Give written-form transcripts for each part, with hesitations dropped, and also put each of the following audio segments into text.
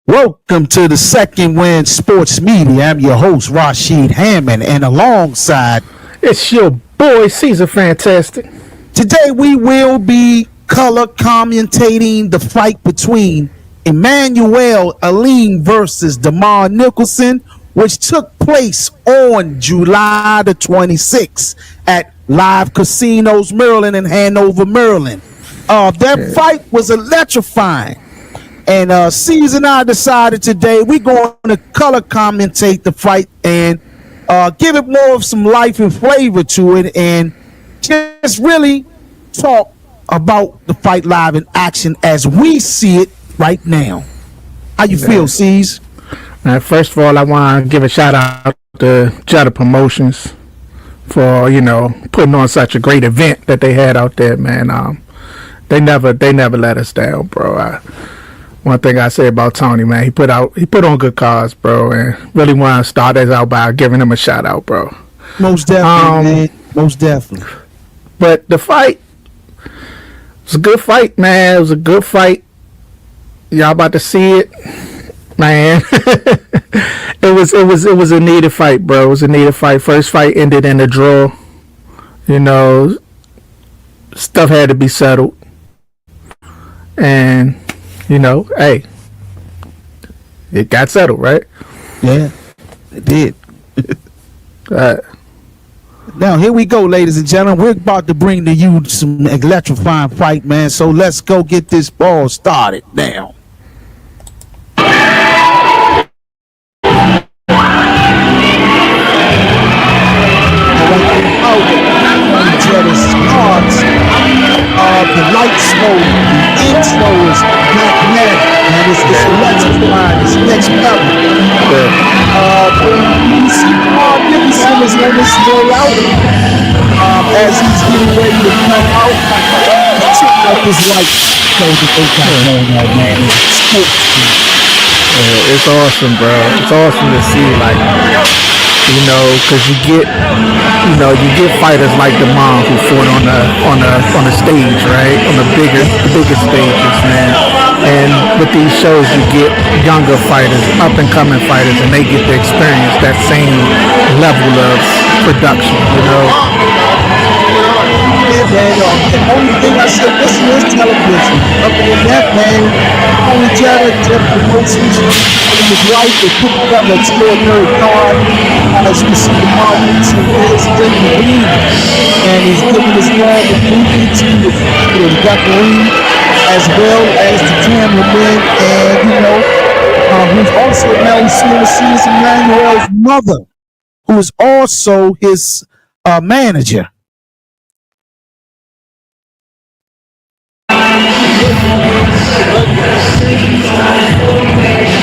Welcome to the Second Wind Sports Media. I'm your host, Rashid Hammond, and alongside, it's your boy, Caesar Fantastic. Today we will be color commentating the fight between Immanuel Aleem versus Nicholson, which took place on July the 26th at Live Casinos Maryland in Hanover, Maryland. That fight was electrifying. And Caesar and I decided today we're going to color commentate the fight and give it more of some life and flavor to it, and just really talk about the fight live in action as we see it right now. How you feel, Caesar? First of all, I want to give a shout out to Jetta Promotions for putting on such a great event that they had out there, man. They never let us down, bro. One thing I say about Tony, man, he put on good cards, bro, and really want to start this out by giving him a shout out, bro. Most definitely, man. Most definitely. But the fight was a good fight, man. It was a good fight. Y'all about to see it, man. it was a needed fight, bro. It was a needed fight. First fight ended in a draw. Stuff had to be settled, and hey, it got settled, right? Yeah, it did. Now, here we go, ladies and gentlemen. We're about to bring to you some electrifying fight, man. So let's go get this ball started now. The lights slow, the intro is magnetic, and it's electrifying, it's next level. You see Nicholson is on his way out, as he's getting ready to come out. Check out this light show that they got going on, man. It's awesome, bro. It's awesome to see, because you get fighters like the mom who fought on the stage, right? On the bigger stages, man. And with these shows, you get younger fighters, up and coming fighters, and they get to experience that same level of production, Yeah, man. The only thing I said, this is television. Other than that, man, only Jeff Promotions and his wife, they put together an extraordinary card. As you see, the Marlins is in the ring, and he's giving his love and movie to the referee, as well as the cameraman, and who's also now seeing Immanuel's mother, who is also his manager.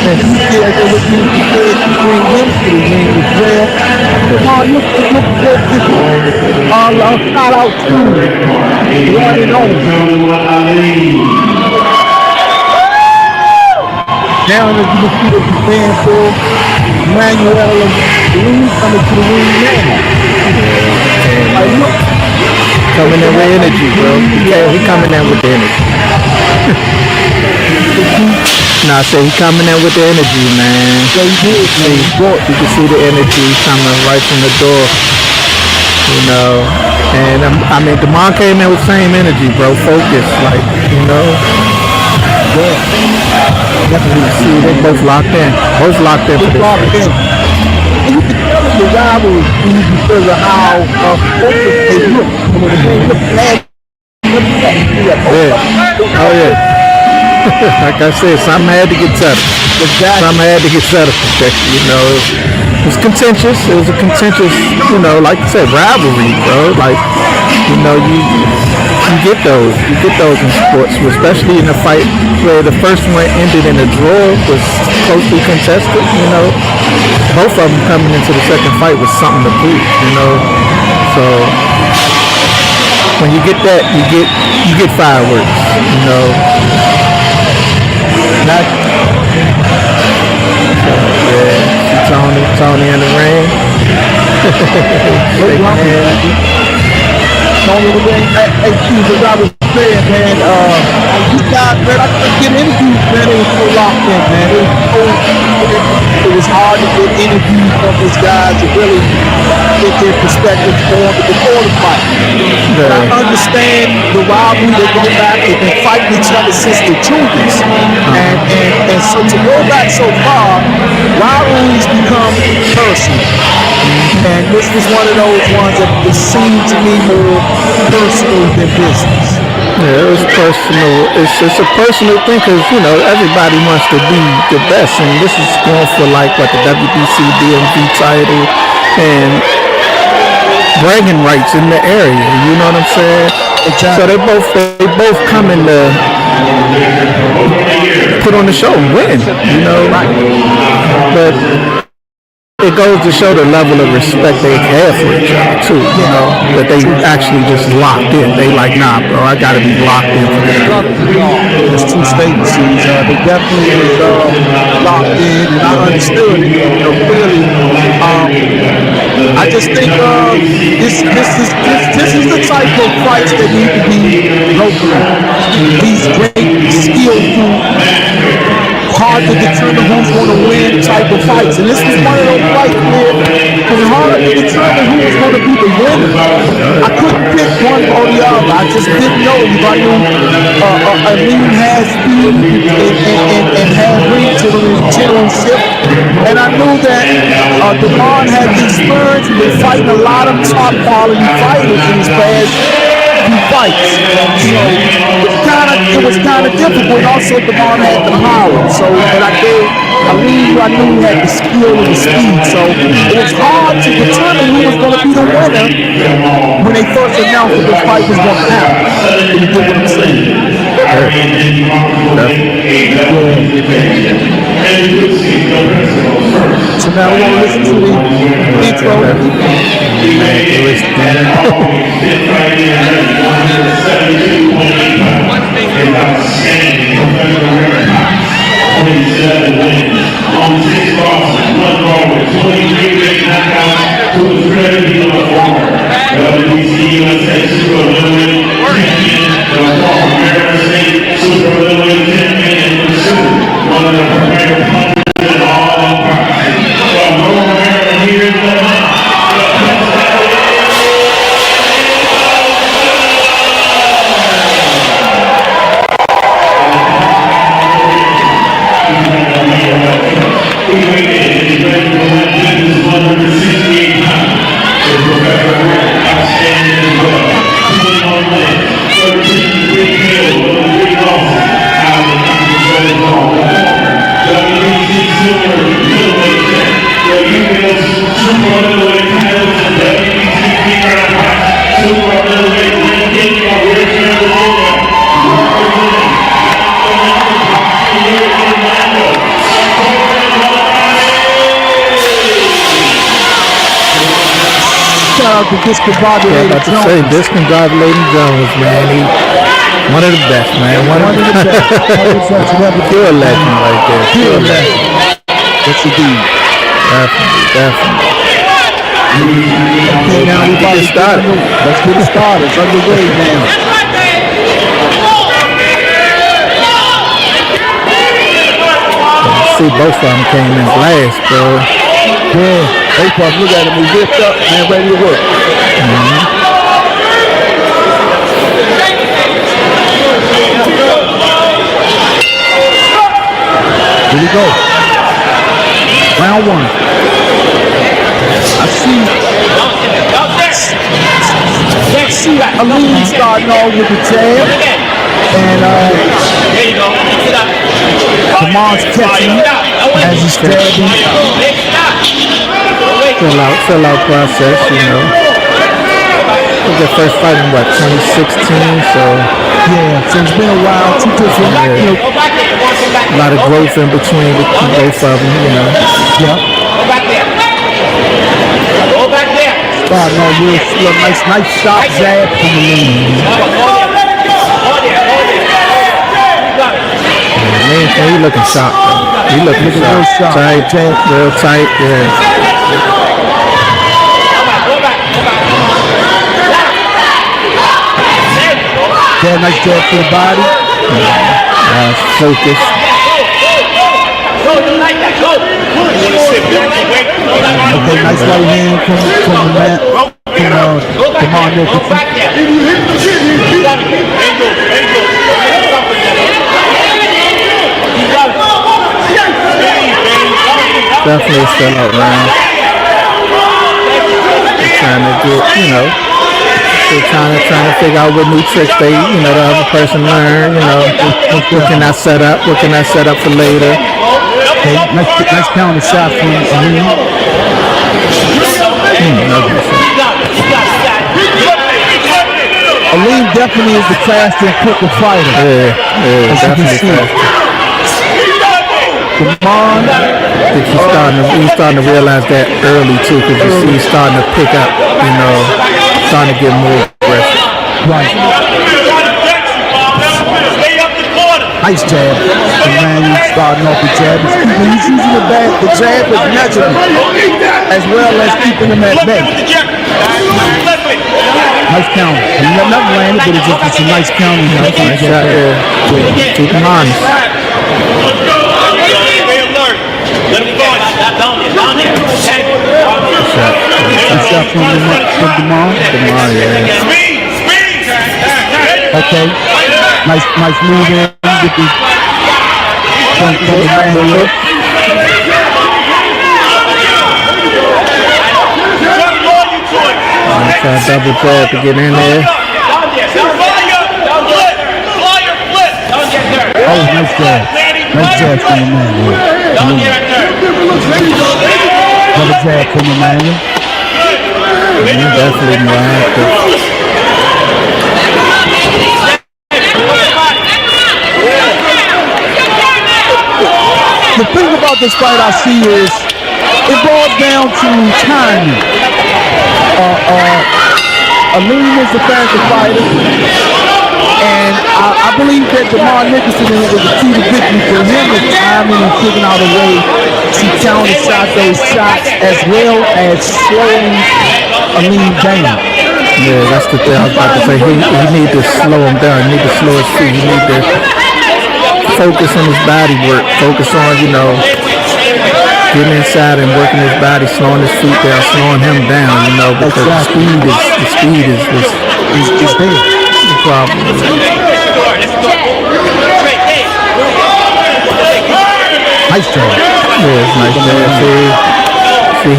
And he said they were going to bring him to the ring as well. Look shout out to one and only. Now as you can see the fan for Immanuel and Aleem coming to the ring now. Look. Coming in with energy, bro. He coming in with the energy. I say he coming in with the energy, man. Yeah, he did, man. You can see the energy coming right from the door. And Demond came in with same energy, bro. Focus, Yeah. Definitely. See, they both locked in. Both locked in for this. And you can tell the rivalry because of how focused they look. When they look bad, yeah. Oh, yeah. Like I said, something had to get settled. Exactly. Something had to get settled. It was contentious. It was a contentious, like I said, rivalry, bro. You get those. You get those in sports, especially in a fight where the first one ended in a draw, was closely contested. Both of them coming into the second fight with something to prove. So when you get that, you get fireworks. Tony in the ring. Tony in the ring. Hey, as I was saying, man, you guys, man, I couldn't get an interview Man, they were so locked in, man. It was hard to get interviews from these guys to really get their perspective on the before the fight. But I understand the rivalry. They go back. They've been fighting each other since the juniors, and so to go back so far, rivalries become personal. And this was one of those ones that it seemed to me more personal than business. Yeah, it was personal. It's a personal thing because, you know, everybody wants to be the best. And this is going for like what the WBC, DMV title and bragging rights in the area. You know what I'm saying? Exactly. So they both come in to put on the show and win, you know. But it goes to show the level of respect they have for each other too, you know, that they actually just locked in. They like, nah, bro, I gotta be locked in for this. There's two statements. They definitely was locked in, and I understood it, you know, clearly. I just think this is the type of fights that need to be local. These great, skillful, hard to determine who's going to win type of fights. And this was one of those fights where it was hard to determine who was going to be the winner. I couldn't pick one or the other. I just didn't know if I knew Aleem had speed and had ring to the championship. And I knew that Damon had the experience. He'd been fighting a lot of top quality fighters in his past few fights. So it was kind of difficult. Also, Damon had the power. So, but I knew he had the skill and the speed. So it was hard to determine who was going to be the winner when they first announced that this fight was going to happen. You get what I'm saying? So now we're going to listen to the intro. On 6 losses, 1 draw with 23 big knockouts, who was ready to be on the former WBC USA Super Middleweight Champion, the former American State Super Middleweight Champion, and pursued one of the premier opponents in all empire. From North America, here's the Discombobulating Jones, man. He one of the best, man. One of the best. Pure legend right there. Pure legend. Yes, indeed. Definitely. Okay, now we about to get started. Let's get it started. It's underway now. See, both of them came in last, bro. Yeah. Both of them, look at him. He whipped up and ready to work. Here we go. Round 1. I see Aleem starting off with the jab. And Damon's catching him as he's stabbing. Fill out process, you know. Was their first fight in what, 2016? So yeah, so it's been a while. Two different, a lot of growth in between both of them, you know. Yeah. Go back there. Go back there. No, real nice shot jab from the lead. He looking sharp, though. He looking real sharp. Tight, real tight, yeah. Yeah, nice jab to the body. Focus. Okay, nice right hand from the man, from Demar Nicholson. Definitely still out round. They're trying to get, they're trying to figure out what new tricks the other person learned, what can I set up, for later. Okay, nice counter shot from Aleem. Aleem definitely is the faster and quicker fighter. Yeah, definitely. Demar, he's starting to realize that early too, because you see he's starting to pick up, starting to get more aggressive. Right. Nice jab. Immanuel starting off the jab. He's using the jab is measuring as well as keeping him at bay. Nice counter. Nothing landed, but it's a nice counter. Nice shot there. Keep him honest. Let him go. Down there. Nice shot from Demar. Yeah. Okay. Nice move in with the from Immanuel. Try a double jab to get in there. Oh, nice jab. Nice jab from Immanuel. Double jab from Immanuel. Definitely more active. The thing about this fight I see is it boils down to timing. Aleem is the faster fighter, and I believe that Demar Nicholson is the key to victory for him is timing and figuring out a way to counter shot those shots as well as slowing Aleem down. Yeah, that's the thing I was about to say. He need to slow him down. He need to slow his feet. He need to focus on his body work. Focus on, getting inside and working his body, slowing his feet down, slowing him down, because the speed is there. The problem. Nice job. Yeah, it's nice job. See,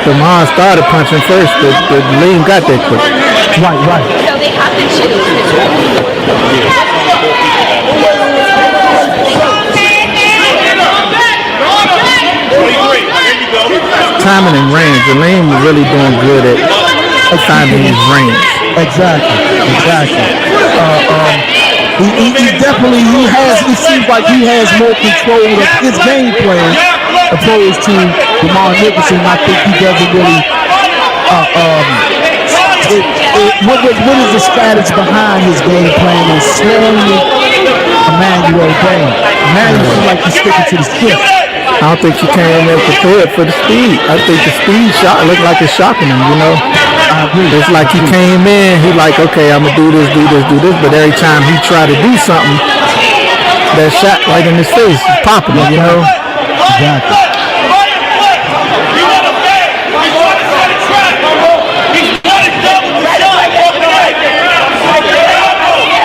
Demar started punching first, but Aleem got that quick. Right. So they have to choose. Timing and range. Aleem is really doing good at timing his range. Exactly. It seems like he has more control of his game plan opposed to Demar Nicholson. I think he doesn't really, what is the strategy behind his game plan is slowing Immanuel down. Immanuel seems like he's sticking to the script. I don't think he came in prepared for the speed. I think the speed shot looked like it's shocking him, I agree. It's like he came in, he like, okay, I'm going to do this, but every time he tried to do something, that shot right in his face, popping him, Exactly.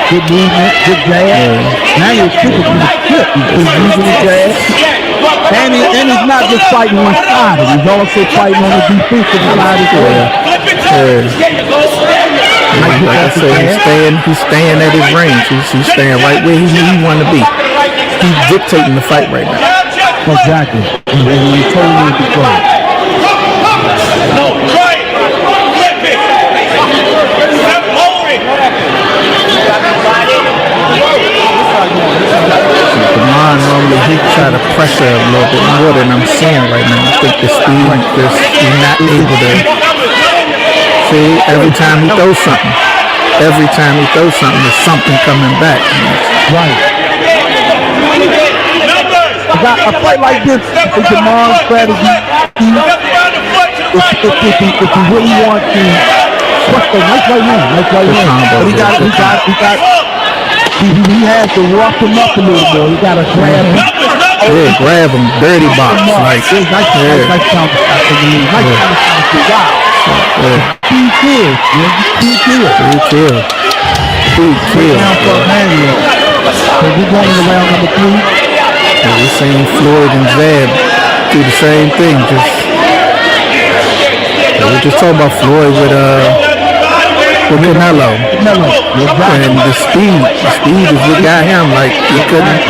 Good movement, good jab. Now you're kicking from the hip. He's using the jab. And he's not just fighting one side. He's also fighting on the defensive side as well. Like I said, he's staying at his range. He's staying right where he want to be. He's dictating the fight right now. Exactly. He's totally in control. Demar normally he try to pressure a little bit more than I'm seeing right now. I think the speed he's not able to see every time he throws something. There's something coming back. Right. A fight like this is Demar's strategy. If you really want to, nice right hand. But he has to rough him up a little more. He got to grab him. Yeah, grab him, dirty box, like nice counter shot from the lead. Nice counter shot from wow. Key kill. Down for Immanuel. So we're going to round number 3. Yeah, we seen Floyd and Zab do the same thing. We're just talking about Floyd with Canelo. And the speed is what got him. Like he couldn't.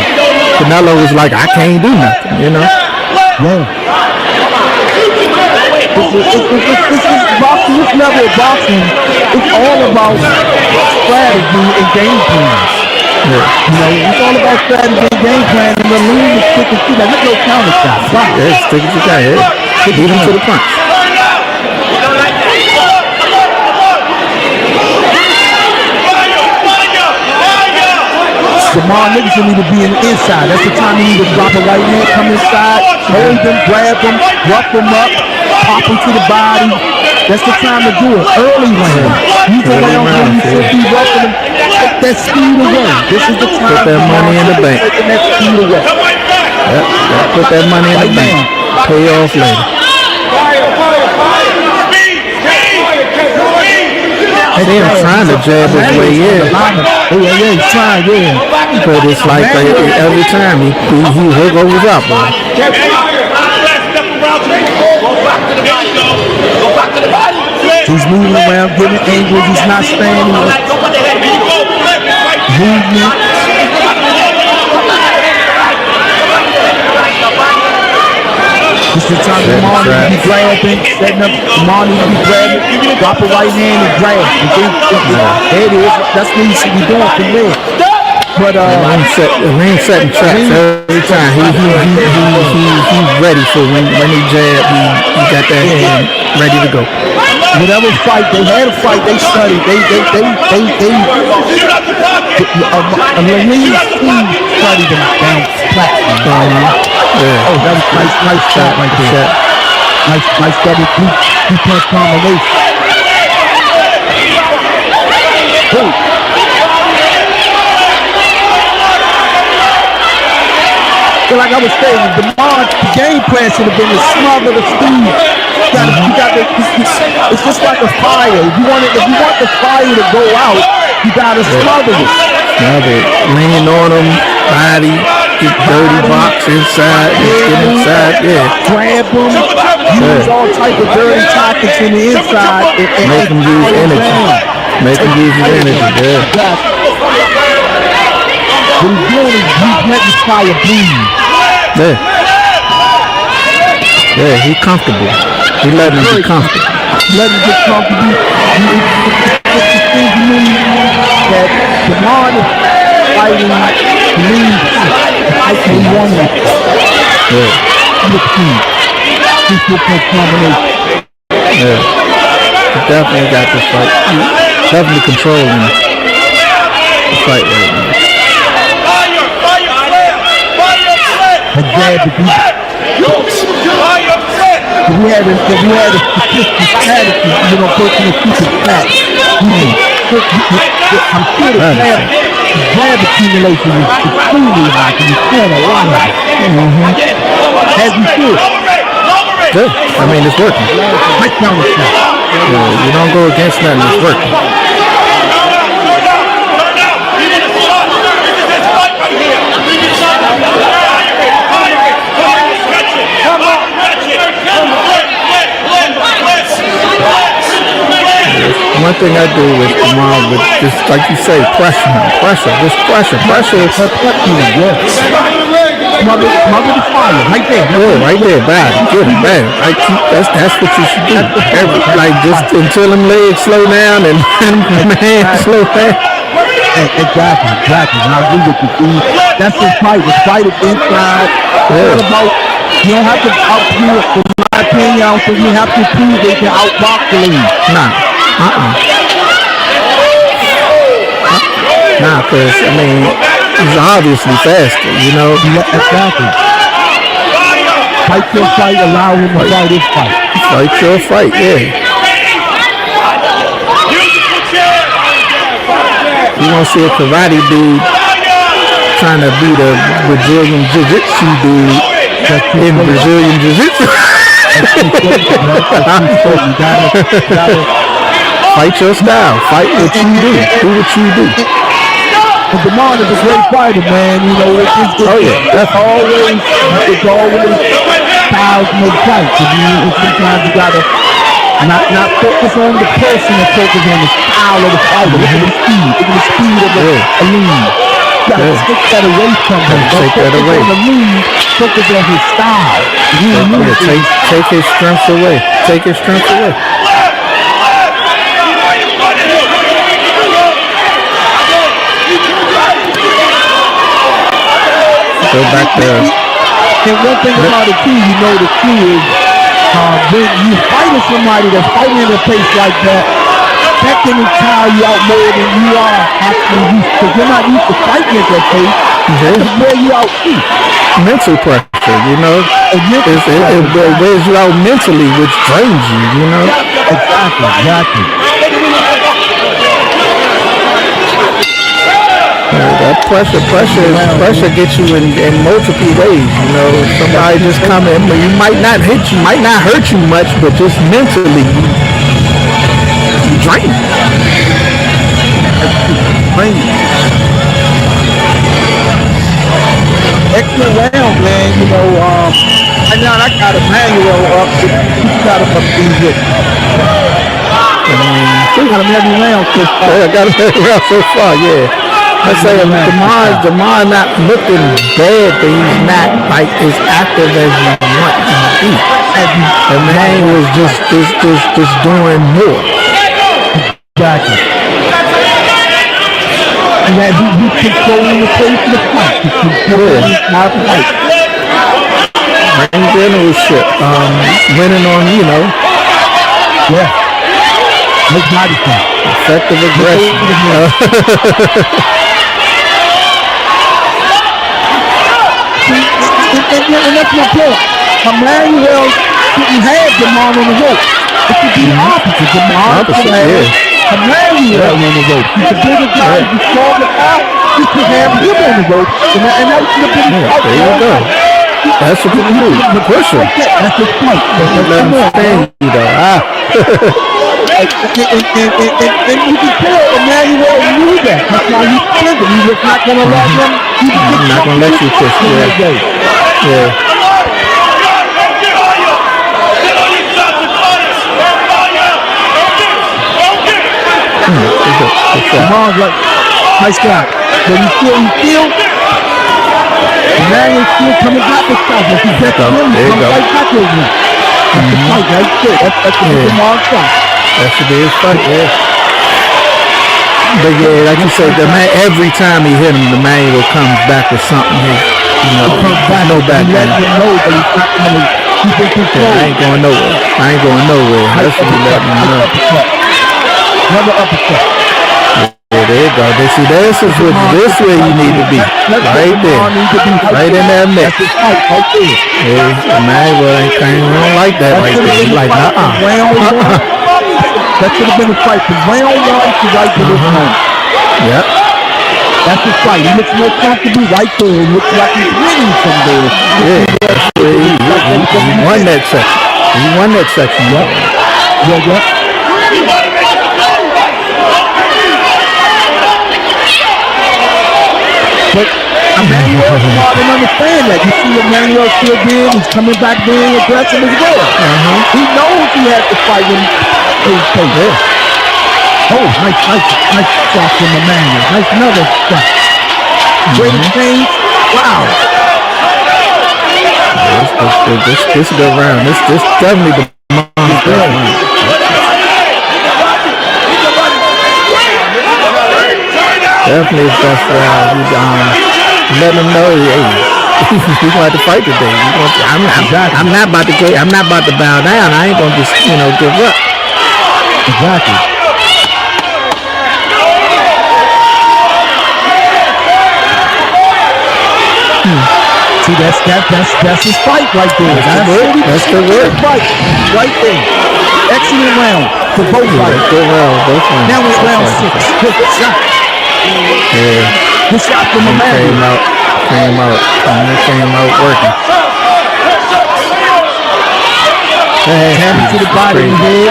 Canelo was like, I can't do nothing, you know. Yeah. This is boxing. This level of boxing, it's all about strategy and game plans. Yeah. You know, it's all about strategy and game plan, and the lead is sticking to that. There's no counter shot. Yeah, stick it to that. Yeah. Lead him to the punch. Demar Nicholson need to be in the inside. That's the time he need to drop a right hand, come inside, hold him, grab him, rough him up, pop him to the body. That's the time to do it. Early round. You go down when you should be roughing him. Take that speed away. This is the time. Put that money in the bank. Taking that speed away. Yep. Put that money in the bank. Pay off later. See him trying to jab his way in. Yeah, he's trying, But it's like every time he hook over top, boy. He's moving around, giving angles. He's not standing. Movement. This is the time Demar to be grabbing, setting up Demar to be grabbing, drop a right hand and grab. There it is. That's what he should be doing from there. But Aleem setting traps every time. He's ready for when he jab. He got that hand ready to go. Whatever fight they had a fight, they studied. Aleem's team studied them down platform. Yeah. Oh, that was nice shot right there. Nice double two-punch combination. Oh. So like I was saying, the game plan should have been to smother the speed. It's just like a fire. If you want the fire to go out, you gotta smother it. Lean on him, body, get dirty box inside, get inside, grab him, use all type of dirty tactics in the inside. Make him use energy. What he's doing is he's letting fire bleed. Yeah, he's comfortable. He letting him be comfortable. Let him get comfortable. It's the thing you need that Demar is fighting leads. I can won it. The key. Two-point combination. Yeah. He definitely got this fight. Definitely controlling the fight right now. A jab to beat. If we had a statistic strategy, personal keep it flat. I'm sure the jab accumulation is extremely high because he's throwing a lot of it. As he should. Good. I mean, it's working. Right down the shot. You don't go against nothing, it's working. One thing I do with Demar with just like you say, pressure. Smother the fire, right there. Yeah, right there, bad. Get him, bad. That's what you should do. Like just until them legs slow down and my hands slow down. Exactly. I agree with you. That's the fight. The fight is inside. It's about you don't have to outdo it. In my opinion, I don't think you have to prove they can outbox the league. Nah, because, I mean, he's obviously faster, Exactly. Fight your fight, allow him to fight his fight. Fight your fight, yeah. You want to see a karate dude trying to be the Brazilian Jiu-Jitsu dude in Brazilian Jiu-Jitsu. Fight your style. Fight what you do. Do what you do. But DeMar is a great fighter, man. You know, it's always styles make fights. Sometimes you gotta not focus on the person and focus on the style of the fighter. Look at the speed. Look at the speed of the Aleem. You gotta take that away from him. Take that away. On Aleem, focus on his style. Take his strengths away. Take his strengths away. Go back there. And one thing about it too, you know, the key is when you fighting somebody that's fighting in a place like that, that can tire you out more than you are actually used to. Because you're not used to fighting at that place. It's where you out too. Mental pressure, you know. It wears you out mentally, which drains you, you know. Exactly. That pressure gets you in multiple ways. You know, somebody just come in, but you might not hit you, might not hurt you much, but just mentally, you drain. Excellent round, man. You know, and now I got Immanuel up. He got him up easy. Got him every round so far. I got him every round so far, yeah. I say DeMar not looking bad, but he's not like as active as you want him to be. The man was just doing more. Exactly. And that he's controlling the pace of the fight. He's controlling the fight. Ring generalship, winning on, you know. Yeah. Make body count. Effective aggression. And that's my point. Immanuel didn't have DeMar on the rope. It should be the opposite. DeMar had Immanuel on the rope. He's a bigger guy. He's a stronger guy. He should have him on the rope. And that should have been his fight. There you go. That's what you do. Push him. That's his fight. Let him stand you though. And you can tell Immanuel knew that. That's why he's triggered. He was not going to let him. I'm not going to let you push him. Yeah. DeMar's like, nice guy. But you feel, Immanuel's still coming back with stuff. If he gets him, he's going to fight back with him. That's the fight right there. That's the DeMar's fight. That should be his fight, yeah. But yeah, like you said, the man, every time he hit him, the Immanuel comes back with something. You know, no back. He lets him know, but he's not going to keep it control. I ain't going nowhere. That's what he let me know. Another uppercut. Yeah, there you go. This is where you need to be. Right there. Right in that mix. Yeah, Immanuel don't like that right there. He's like, That should have been a fight. Because round one to right to this moment. Yep. That's his fight. He looks more comfortable right there. It looks like he's winning from there. Yeah. He won that section. Yep. But Immanuel didn't understand that. You see Immanuel still good. He's coming back being aggressive as well. He knows he has to fight when he's there. Oh, nice shot from Immanuel. Nice another shot. Great exchange. Wow. This good round. This definitely the monster round. Definitely his best round. Let him know, hey, he's going to fight today. I'm not about to bow down. I ain't going to just, give up. Exactly. See, that's his fight right there. That's the word. Fight right there. Excellent round for both fighters. Good round, both rounds. Now it's round 6. Good shot. Yeah. Good shot from Came Immanuel. came out working. Hammer to the body and head.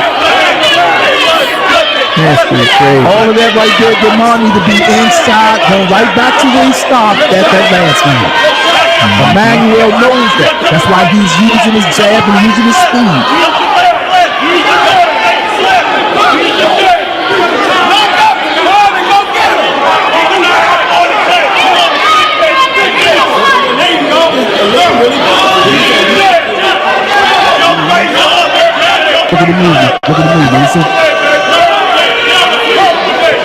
Crazy. All of that right there, DeMar need to be inside, going right back to where he stopped at that last minute. Immanuel knows that. That's why he's using his jab and using his speed. Look at the movement. Look at the movement. You see?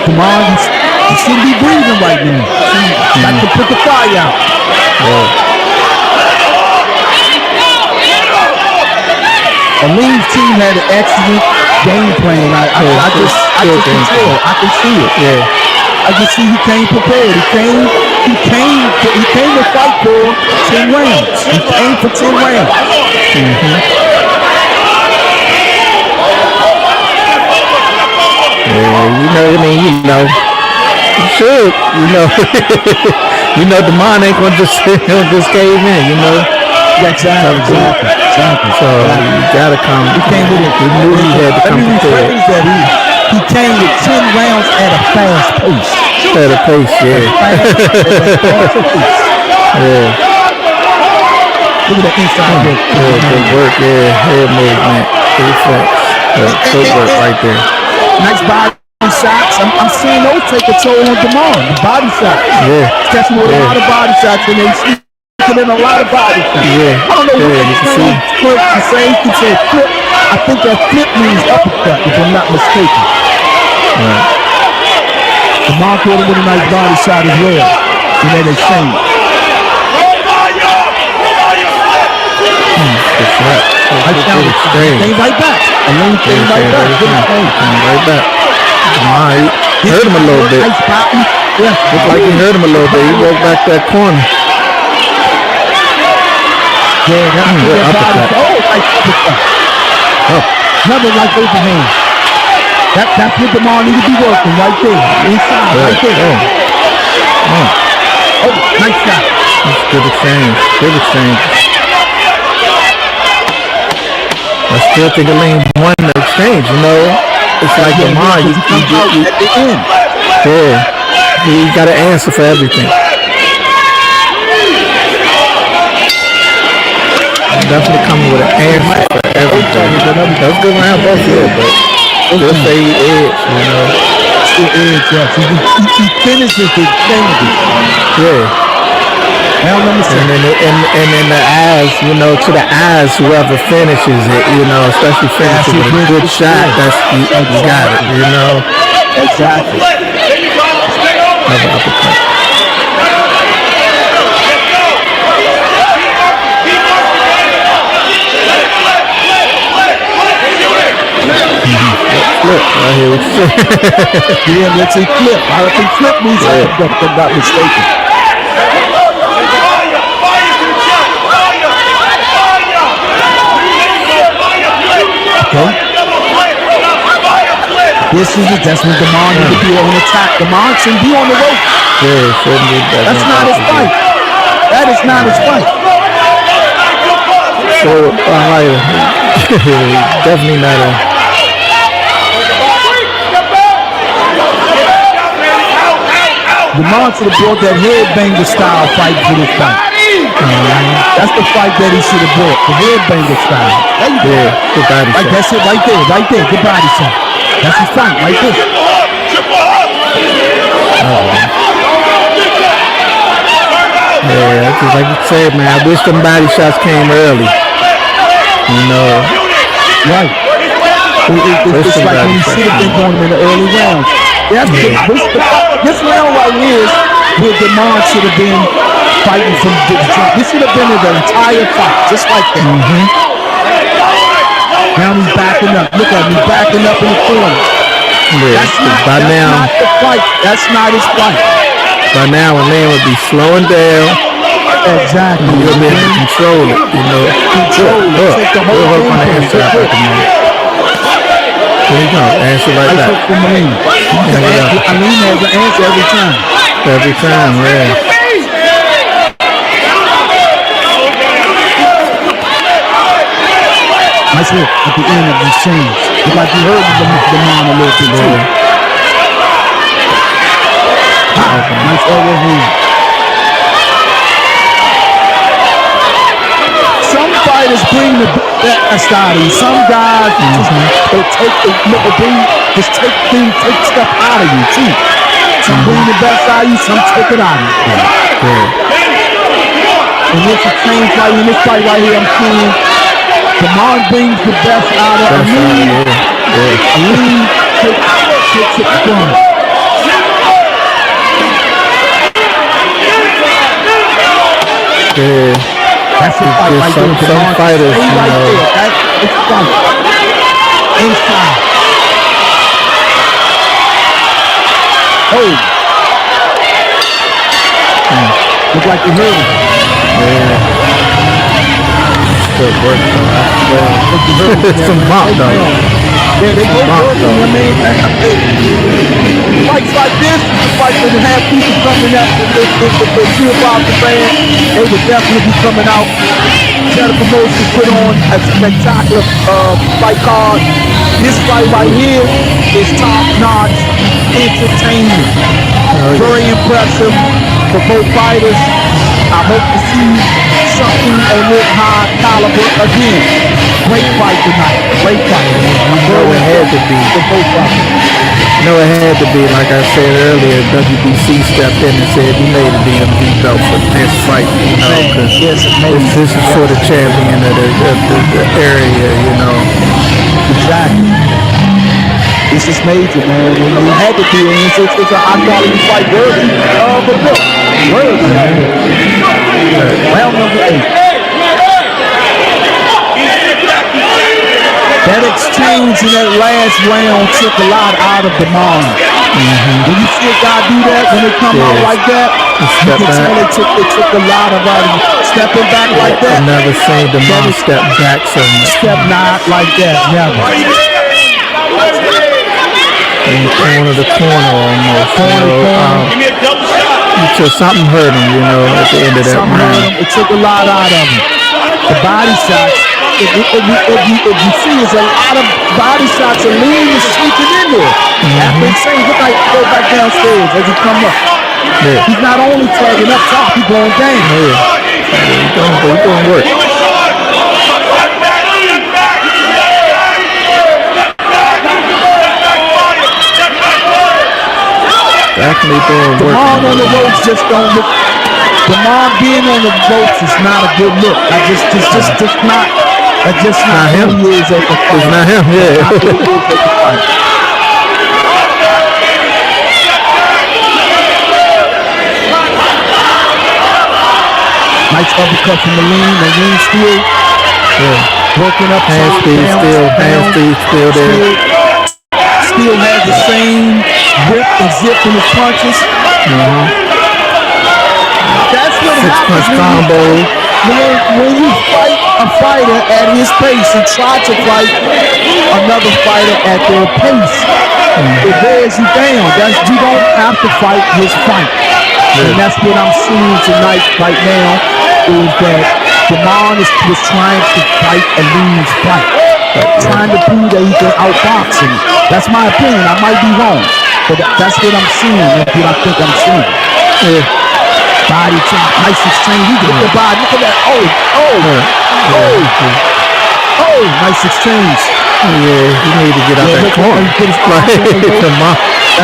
Come on, you shouldn't be breathing right now. Got to put the fire out. Aleem's team had an excellent game plan. I can see it. Yeah. I can see he came prepared. He came to fight for 10 rounds. He came for 10 rounds. Yeah, you should, DeMar ain't gonna just cave in, Exactly. So you gotta come. He came with it. He knew he had to come prepared. He came with 10 rounds at a fast pace. At a pace, yeah. Yeah. Look at that inside work. Yeah, good work, yeah. Head movement, reflex. Good work right there. Nice body shots. I'm seeing those take a toll on DeMar. The body shots. Yeah. Catching with a lot of body shots and they sneaking in a lot of body shots. Yeah. I don't know what you can see. Flip, the same can say flip. I think that flip means uppercut, if I'm not mistaken. Right. DeMar caught him with a nice body shot as well. And then they changed. Came right back. Aleem came right back. Right back. Hurt him a little bit. Yeah. Looked like he hurt him a little bit. He walked back that corner. Yeah, uppercut. Another right overhand. That's what DeMar need to be working right there. Inside, right there. Oh, nice shot. That's good exchange. Good exchange. I still think Aleem won the exchange, It's like DeMar, he at the end. Yeah, he got an answer for everything. Definitely coming with an answer for everything. That was good round both, but still say edge, Still edge, yes. He finishes the exchanges. Yeah. And in the eyes, to the eyes, whoever finishes it, especially finishes with a good shot, you got it, Exactly. Another uppercut. Flip, right here. Yeah, let's say flip. I think flip means I'm not mistaken. Okay. This is it. That's when DeMar need to be on attack. DeMar shouldn't be on the rope. Yeah, shouldn't be. That's not his fight. That is not his fight. So, definitely not a. DeMar should have brought that headbanger style fight for this fight. That's the fight that he should have brought. The headbanger style. There you go. Good body shot. That's it right there. Right there. Good body shot. That's his fight right there. Yeah, just like you said, man. I wish them body shots came early. Right. It's like when you should have been going in the early rounds. This round right here is where DeMar should have been fighting from the jump. This should have been the entire fight, just like that. Now he's backing up. Look at me, backing up in the corner. Yeah, That's not the fight. That's not his fight. By now, Aleem would be slowing down. Exactly. You'll be able to control it, Control it. Take the whole work on the thing. inside at the moment. There you go. Answer like that. Aleem has an answer every time. Every time, yeah. Nice look at the end of the exchange. Look like you heard the man a little bit too. Nice overhand. Some fighters bring the best out of you. Some guys just take stuff out of you too. Some bring the best out of you. Some take it out of you. And this exchange right in this fight right here, I'm seeing. Damon brings the best out of Aleem. Aleem takes it from. Yeah. That's a fight right there. Some fighters, stay right there. That's the fight. Inside. Oh. Look like you heard it. Yeah. Good work, though. It's some mop, though. Yeah, they both working. I mean, fights like this, fights that have people coming up to see about the band, they would definitely be coming out. Cheddar Promotions put on a spectacular fight card. This fight right here is top-notch entertainment. Very impressive for both fighters. I hope to see something on this high caliber again. Great fight tonight. Great fight. It had to be. For both fighters. It had to be, like I said earlier, WBC stepped in and said we made a DMV belt for this fight, you know, because this is for the champion of the area, you know. Exactly. This is major, man. It had to be. It's a high-quality fight worthy of a book. Worthy. Round number 8. That exchange in that last round took a lot out of Damon. When you see a guy do that, when they come out like that, you can tell it took a lot of out of him. Stepping back like that. I never seen Damon step back so much. Step not like that, never. In corner to corner almost. Give me a double shot. So something hurt him, you know, at the end of that round. It took a lot out of him. The body shots. If you see, there's a lot of body shots. Aleem is sneaking in there. After the same, look like go back downstairs as he come up. Yeah. He's not only tagging up top, he's going down. He's doing work. Definitely doing work. Damon on the ropes just don't look. Damon being on the ropes is not a good look. That's just not him. Who he is at the fight. It's not him, yeah. Not who he is at the fight. Nice uppercut from Aleem. Aleem still working up. Hand speed still there. Still has the same rip and zip in his punches. That's what happens when you fight a fighter at his pace and try to fight another fighter at their pace. It wears you down. You don't have to fight his fight. And that's what I'm seeing tonight right now is that Damon was trying to fight Aleem's fight. Trying to prove that he can outbox him. That's my opinion. I might be wrong. But that's what I'm seeing. That's what I think I'm seeing. Body chop. Nice exchange. He get the body. Look at that. Nice exchange. Yeah, he need to get out that corner.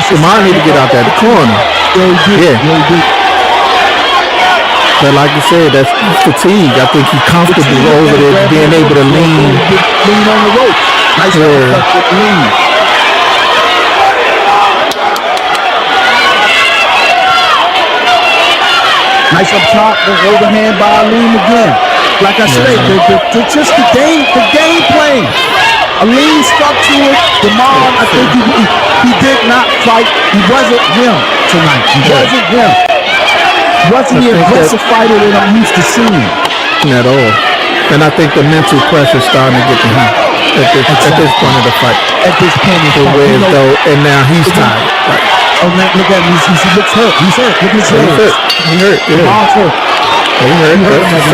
Damon need to get out that corner. Yeah, he did. But like you said, that's fatigue. I think he's comfortable over there being able to lean on the rope. Nice lean. Nice up top, overhand by Aleem again. Like I said, just the game plan. Aleem stuck to it. Damon, I think he did not fight. He wasn't him tonight. He wasn't him. Wasn't the aggressive fighter that I'm used to seeing. At all. And I think the mental pressure starting to get to him at this point of the fight. At this point of the fight. And now he's tired. Right. Oh, man, look at him. He looks hurt. He's hurt. Look at his He hurt. He hurt. Yeah. Demon's hurt. He hurt.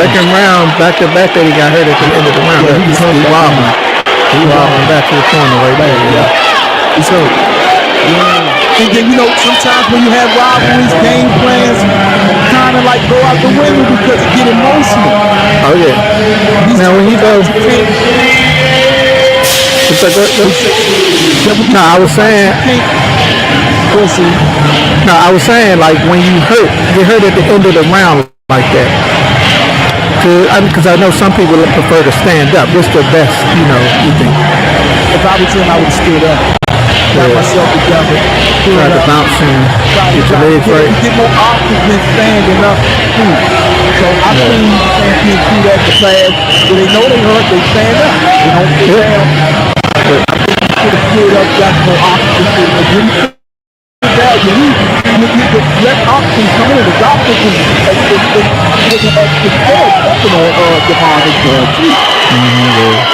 Second round, back to back, that he got hurt at the end of the round. Yeah, He's wobbling. He wobbling back to the corner right there. Yeah. He's hurt. Yeah. And then, you know, sometimes when you have rivalries, game plans kind of like go out the window because it get emotional. Oh, yeah. Now, when you go... No, I was saying... No, I was saying, like, when you hurt at the end of the round like that. Because I know some people prefer to stand up. What's the best, you know, you think? If I was him, I would have stood up. Got myself together. Try to bounce and get your legs right. You get more oxygen standing up. So I think you can't do that to class. When they know they hurt, they stand up. They don't sit down. I think you should have stood up, got more oxygen. If you sit down, you get the less oxygen coming in. The doctor can on Devon and too.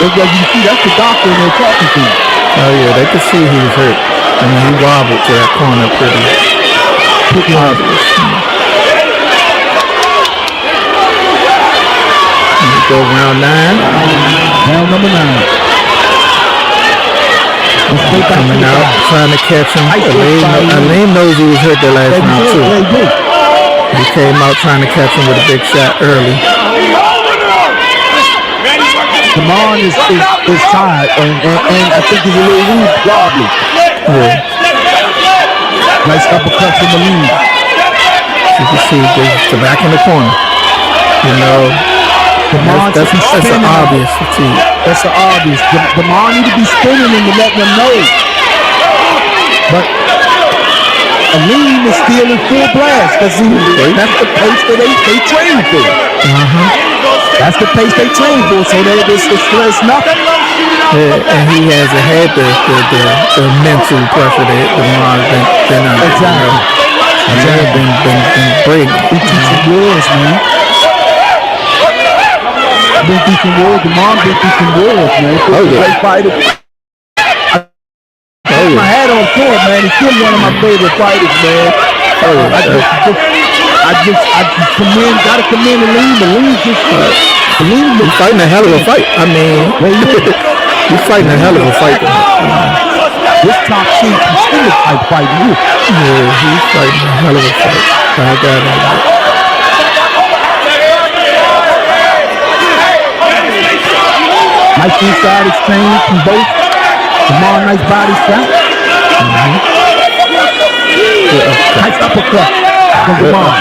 You see, that's the doctor and they're talking to you. Oh yeah, they could see he was hurt. I mean, he wobbled to that corner pretty obvious. Go round 9. Round number 9. Coming out, trying to catch him. Aleem knows he was hurt the last round too. He came out trying to catch him with a big shot early. Damon is tired, and I think he's a little weak, wobbly. Yeah. Nice uppercut from Aleem. You can see the back in the corner. You know, that's an obvious fatigue. That's an obvious. Damon need to be spinning him to let them know. But Aleem is still in full blast because that's the pace that they train for. That's the pace they train for, so that it's nothing. Yeah, and he hasn't had the mental pressure that Damon's been under. Exactly. Been breaking. Been teaching wars, man. Been teaching wars. Damon been teaching wars, man. Oh yeah. Great fighter. My hat on for it, man. He's still one of my favorite fighters, man. I just gotta commend Aleem. He's fighting a hell of a fight. I mean, he's fighting a hell of a fight. This top seed contender type fight, yeah, he's fighting a hell of a fight. I got him. Nice inside exchange from both. Damon, nice body shot. Nice uppercut from Damon.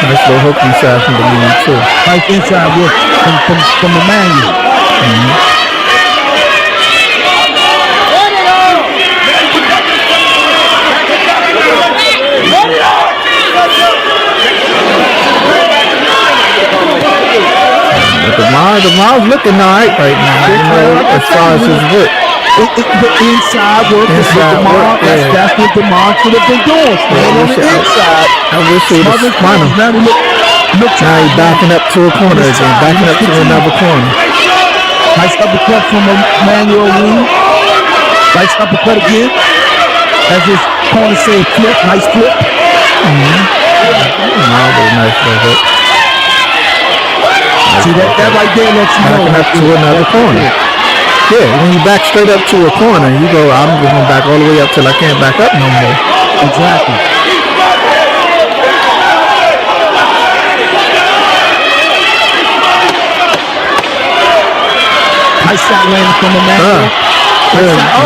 Nice little hook inside from the lead too. Nice inside work from Immanuel. Damon's looking alright right now, you know, as far as his work. The inside work is what Damon, that's what Damon should have been doing. On the inside. I wish he would have spun him. Now he's backing up to a corner again, backing up to another corner. Nice uppercut from Immanuel Lee. Nice uppercut again. As his corner said, flip, nice flip. Nice little hook. See that right there lets you know. Backing up to another corner. Yeah, when you back straight up to a corner, you go, I'm just going to back all the way up till I can't back up no more. Exactly. Nice shot landing from Immanuel.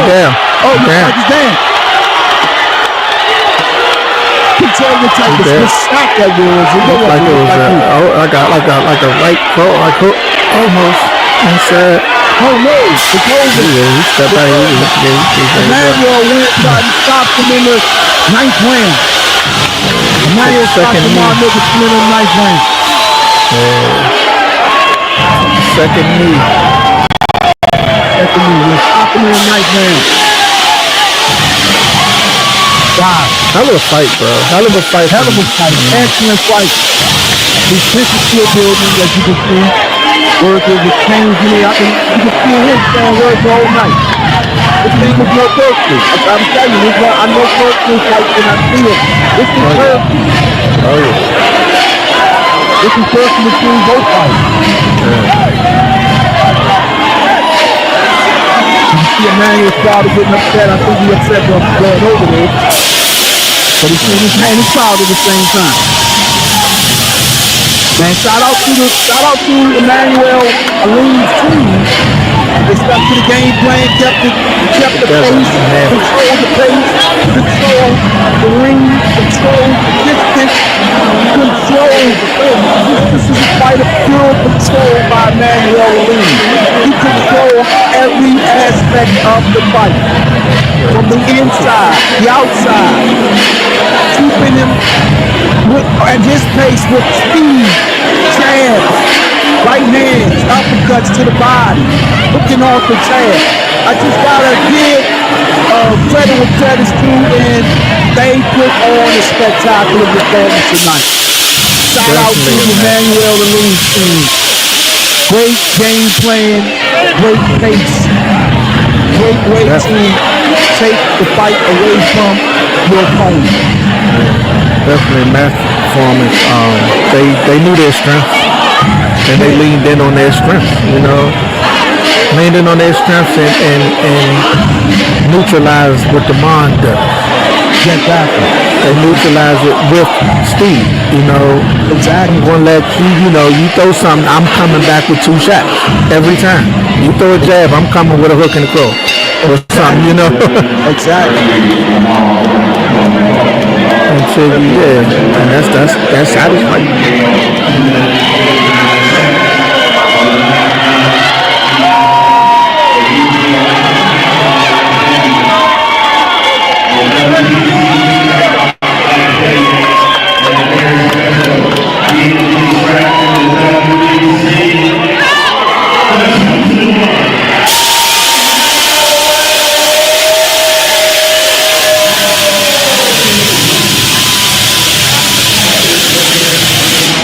Damn. Damn. Can tell the type of shot that was. Like it was I got like a right cross, like almost inside. Oh no, it's over. Yeah, he stepped out here. Immanuel went and stopped him in the 9th round. Immanuel stopped Damon Nicholson in the 9th round. Second knee. We're stopping in the 9th round. God. Hell of a fight, bro. Hell of a fight. Excellent fight. These pitches still building, as you can see. Words was changed me. You can feel him saying words all night. This thing was more personal. I'm telling you, I know personal fights when I see it. This is personal. Oh yeah. This is personal between both fights. You see Immanuel started getting upset. I think he upset for going over there. But he's proud at the same time. Man, shout out to Immanuel, Aleem's team. They stuck to the game plan, kept the pace, controlled the pace, controlled the ring, controlled the distance, controlled the thing. This is a fight of pure control by Immanuel Aleem. He controlled every aspect of the fight. From the inside, the outside, keeping him at his pace with speed, jabs, right hands, uppercuts to the body, hooking off the jab. I just gotta give credit with credit's due, and they put on a spectacular performance tonight. Shout out to Immanuel Aleem's team. Great game plan, great pace, great way to take the fight away from your opponent. Definitely massive performance. They knew their strengths, and they leaned in on their strengths. You know, leaned in on their strengths and neutralized what the mind does. Exactly. They neutralize it with speed. You know, exactly. Won't let you know, you throw something, I'm coming back with 2 shots every time. You throw a jab, I'm coming with a hook and a crow or something. You know. Exactly. Until and that's satisfying.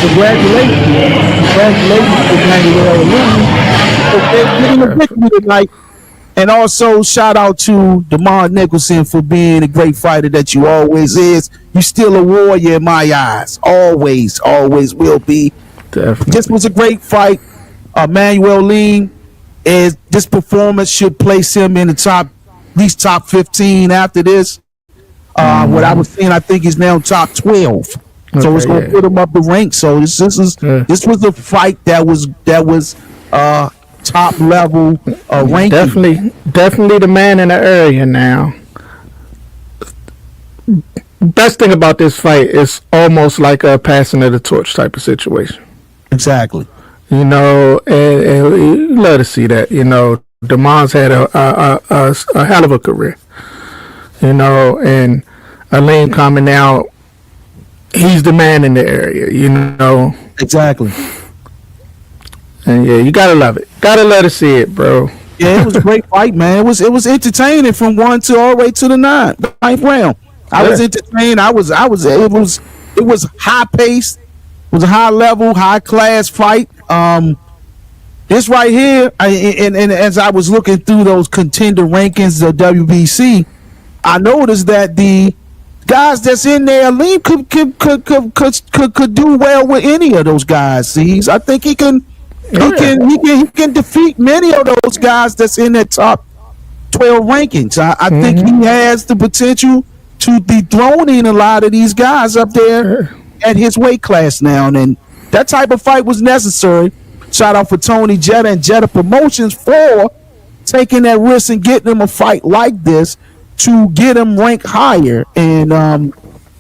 Congratulations to Immanuel Aleem for getting a victory tonight. And also shout out to DeMar Nicholson for being a great fighter that you always is. You still a warrior in my eyes. Always will be. Definitely. This was a great fight. Immanuel Aleem, this performance should place him in the at least top 15 after this. What I was saying, I think he's now top 12. So it's gonna put him up the rank. So this was a fight that was top level ranking. Definitely the man in the area now. Best thing about this fight is almost like a passing of the torch type of situation. Exactly. You know, and you love to see that. You know, DeMar's had a hell of a career. You know, and Aleem coming out. He's the man in the area, you know. Exactly. And yeah, you gotta love it. Gotta love to see it, bro. Yeah, it was a great fight, man. It was entertaining from 1 to all the way to the 9th round. I was entertained. It was high paced. It was a high level, high class fight. This right here, and as I was looking through those contender rankings of WBC, I noticed that the guys that's in there, Aleem could do well with any of those guys. See, I think he can defeat many of those guys that's in that top 12 rankings. I think he has the potential to dethrone a lot of these guys up there at his weight class now, and that type of fight was necessary. Shout out for Tony Jetta and Jetta Promotions for taking that risk and getting him a fight like this to get him ranked higher. And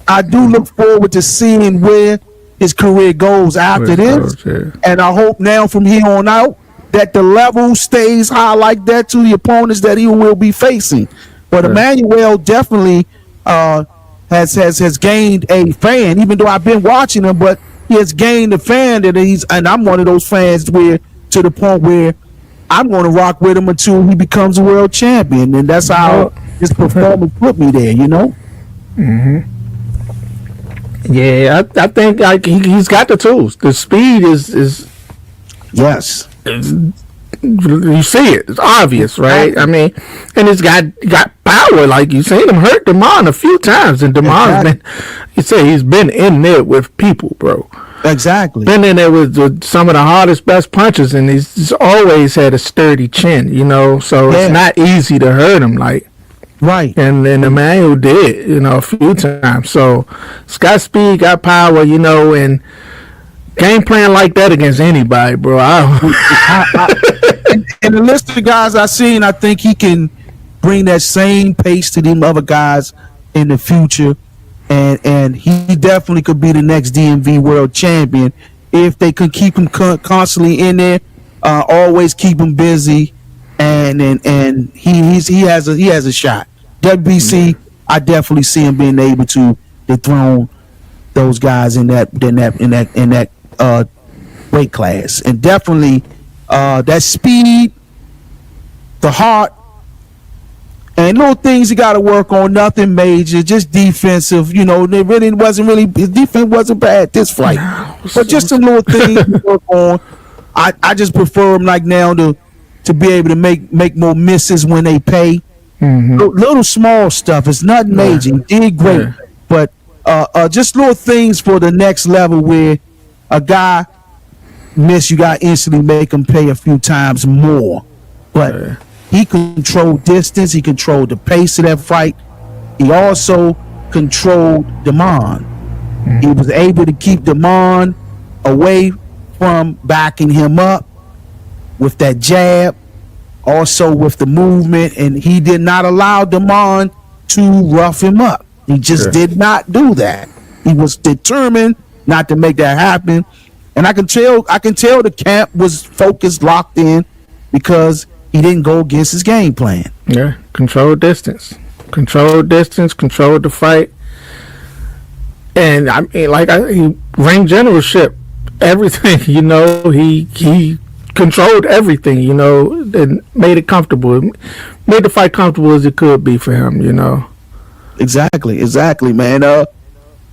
I do look forward to seeing where his career goes after this. And I hope now from here on out that the level stays high like that to the opponents that he will be facing. But Immanuel definitely has gained a fan, even though I've been watching him, but he has gained a fan and I'm one of those fans where to the point where I'm going to rock with him until he becomes a world champion. And that's how his performance put me there, you know? Yeah, I think he's got the tools. The speed is yes. You see it. It's obvious, right? I mean, and it's got power. Like you seen him hurt Damon a few times, and Damon's been. You say he's been in there with people, bro. Exactly. Been in there with some of the hardest, best punches, and he's always had a sturdy chin. So it's not easy to hurt him. Like. Right. And Immanuel did, a few times. So it's got speed, got power, and game plan like that against anybody, bro. And the list of guys I seen, I think he can bring that same pace to them other guys in the future. And he definitely could be the next DMV world champion if they could keep him constantly in there, always keep him busy. And he has a shot. WBC, I definitely see him being able to dethrone those guys in that weight class, and definitely that speed, the heart, and little things you got to work on. Nothing major, just defensive. His defense wasn't bad this fight, but just some little things to work on. I just prefer him like now to be able to make more misses when they pay. Mm-hmm. Little small stuff. It's nothing major. He did great, but just little things for the next level where a guy miss, you got to instantly make him pay a few times more. But he controlled distance. He controlled the pace of that fight. He also controlled Damon. Mm-hmm. He was able to keep Damon away from backing him up with that jab, also with the movement, and he did not allow Damon to rough him up. He just did not do that. He was determined not to make that happen, and I can tell the camp was focused, locked in, because he didn't go against his game plan. Yeah, control distance, control the fight, and I mean, he ring generalship, everything. He controlled everything, and made it comfortable. Made the fight comfortable as it could be for him, Exactly, man.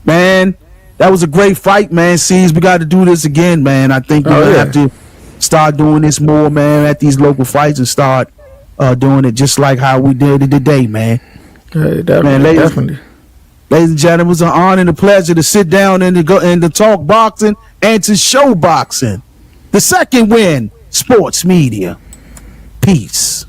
Man, that was a great fight, man. C's, we got to do this again, man. I think we're going to have to start doing this more, man, at these local fights, and start doing it just like how we did it today, man. Definitely. Ladies and gentlemen, it was an honor and a pleasure to sit down and to talk boxing and to show boxing. The second win, sports media. Peace.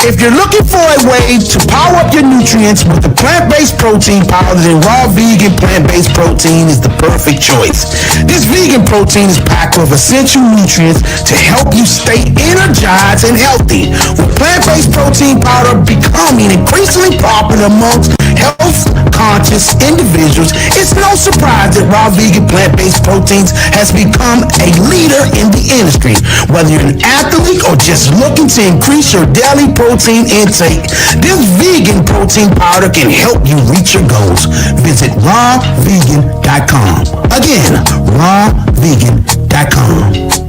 If you're looking for a way to power up your nutrients with a plant-based protein powder, then raw vegan plant-based protein is the perfect choice. This vegan protein is packed with essential nutrients to help you stay energized and healthy. With plant-based protein powder becoming increasingly popular amongst health-conscious individuals, it's no surprise that raw vegan plant-based proteins has become a leader in the industry. Whether you're an athlete or just looking to increase your daily protein intake, this vegan protein powder can help you reach your goals. Visit rawvegan.com. Again, rawvegan.com.